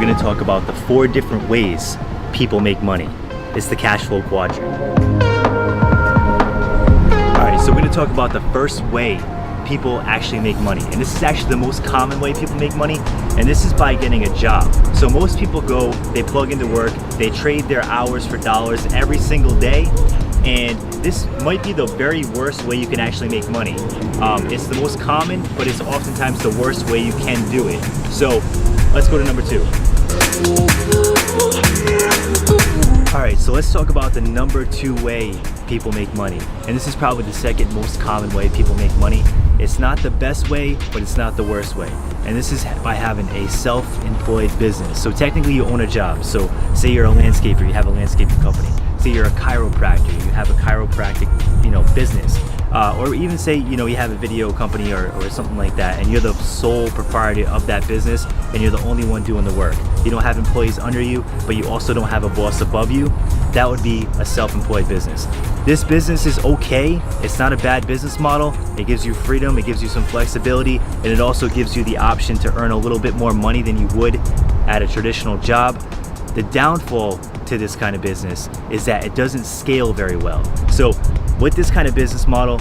we're going to talk about the 4 different ways people make money. It's the cash flow quadrant. All right, so we're going to talk about the first way people actually make money. And this is actually the most common way people make money, and this is by getting a job. So most people go, they plug into work, they trade their hours for dollars every single day, and this might be the very worst way you can actually make money. It's the most common, but it's oftentimes the worst way you can do it. So let's go to number 2. All right, so let's talk about the number 2 way people make money. And this is probably the second most common way people make money. It's not the best way, but it's not the worst way. And this is by having a self-employed business. So technically you own a job. So say you're a landscaper, you have a landscaping company. Say you're a chiropractor, you have a chiropractic, business. Or even say, you have a video company or something like that, and you're the sole proprietor of that business, and you're the only one doing the work. You don't have employees under you, but you also don't have a boss above you. That would be a self-employed business. This business is okay. It's not a bad business model. It gives you freedom, it gives you some flexibility, and it also gives you the option to earn a little bit more money than you would at a traditional job. The downfall to this kind of business is that it doesn't scale very well. So with this kind of business model,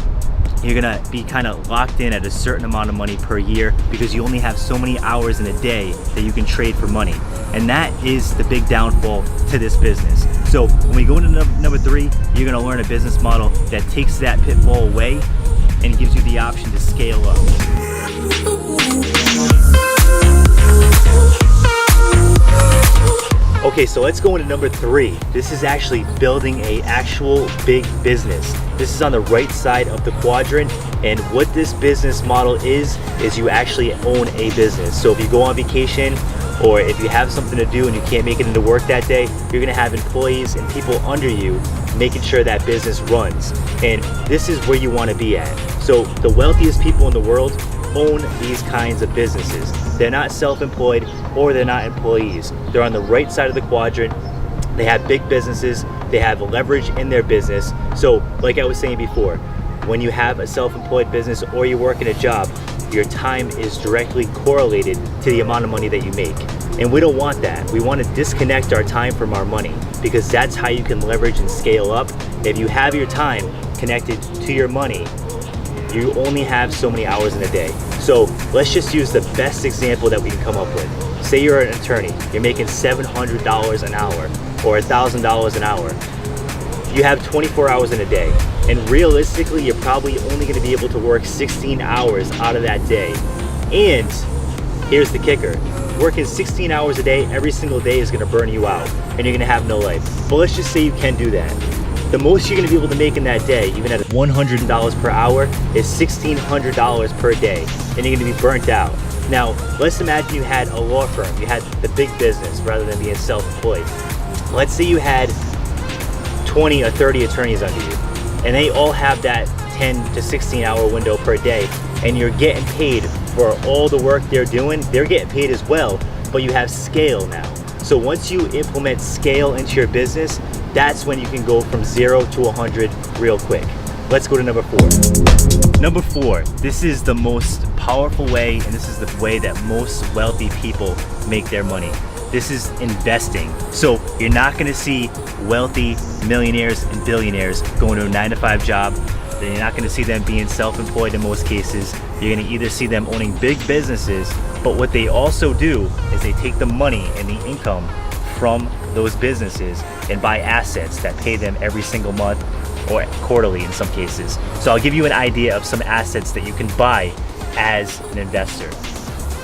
you're gonna be kind of locked in at a certain amount of money per year because you only have so many hours in a day that you can trade for money. And that is the big downfall to this business. So when we go into number 3, you're gonna learn a business model that takes that pitfall away and gives you the option to scale up. Okay, so let's go into number 3. This is actually building a actual big business. This is on the right side of the quadrant, and what this business model is you actually own a business. So if you go on vacation, or if you have something to do and you can't make it into work that day, you're gonna have employees and people under you making sure that business runs. And this is where you wanna be at. So the wealthiest people in the world own these kinds of businesses. They're not self-employed or they're not employees. They're on the right side of the quadrant. They have big businesses. They have leverage in their business. So like I was saying before, when you have a self-employed business or you work in a job, your time is directly correlated to the amount of money that you make. And we don't want that. We want to disconnect our time from our money because that's how you can leverage and scale up. If you have your time connected to your money, you only have so many hours in a day. So let's just use the best example that we can come up with. Say you're an attorney, you're making $700 an hour or $1,000 an hour. You have 24 hours in a day. And realistically, you're probably only gonna be able to work 16 hours out of that day. And here's the kicker. Working 16 hours a day every single day is gonna burn you out and you're gonna have no life. But let's just say you can do that. The most you're gonna be able to make in that day, even at $100 per hour, is $1,600 per day, and you're gonna be burnt out. Now, let's imagine you had a law firm, you had the big business rather than being self-employed. Let's say you had 20 or 30 attorneys under you, and they all have that 10 to 16 hour window per day, and you're getting paid for all the work they're doing. They're getting paid as well, but you have scale now. So once you implement scale into your business, that's when you can go from 0 to 100 real quick. Let's go to number 4. Number 4, this is the most powerful way, and this is the way that most wealthy people make their money. This is investing. So you're not gonna see wealthy millionaires and billionaires going to a 9-to-5 job. Then you're not gonna see them being self-employed in most cases. You're gonna either see them owning big businesses, but what they also do is they take the money and the income from those businesses and buy assets that pay them every single month or quarterly in some cases. So I'll give you an idea of some assets that you can buy as an investor.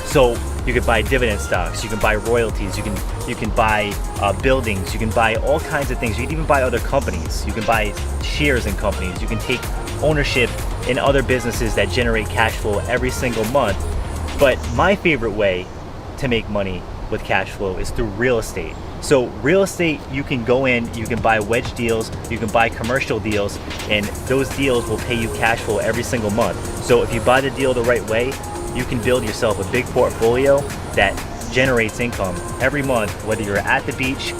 So you can buy dividend stocks, you can buy royalties, you can buy buildings, you can buy all kinds of things. You can even buy other companies. You can buy shares in companies. You can take ownership in other businesses that generate cash flow every single month. But my favorite way to make money with cash flow is through real estate. So real estate, you can go in, you can buy wedge deals, you can buy commercial deals, and those deals will pay you cash flow every single month. So if you buy the deal the right way, you can build yourself a big portfolio that generates income every month, whether you're at the beach,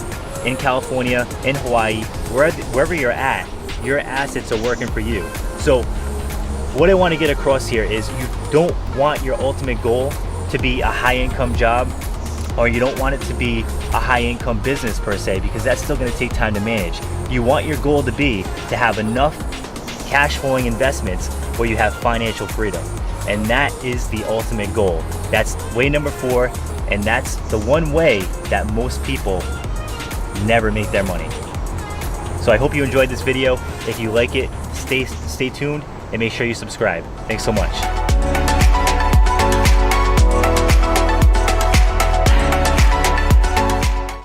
in California, in Hawaii, wherever you're at, your assets are working for you. So what I want to get across here is you don't want your ultimate goal to be a high income job. or you don't want it to be a high income business per se, because that's still going to take time to manage. You want your goal to be to have enough cash flowing investments where you have financial freedom. And that is the ultimate goal. That's way number 4, and that's the one way that most people never make their money. So I hope you enjoyed this video. If you like it, stay tuned and make sure you subscribe. Thanks so much.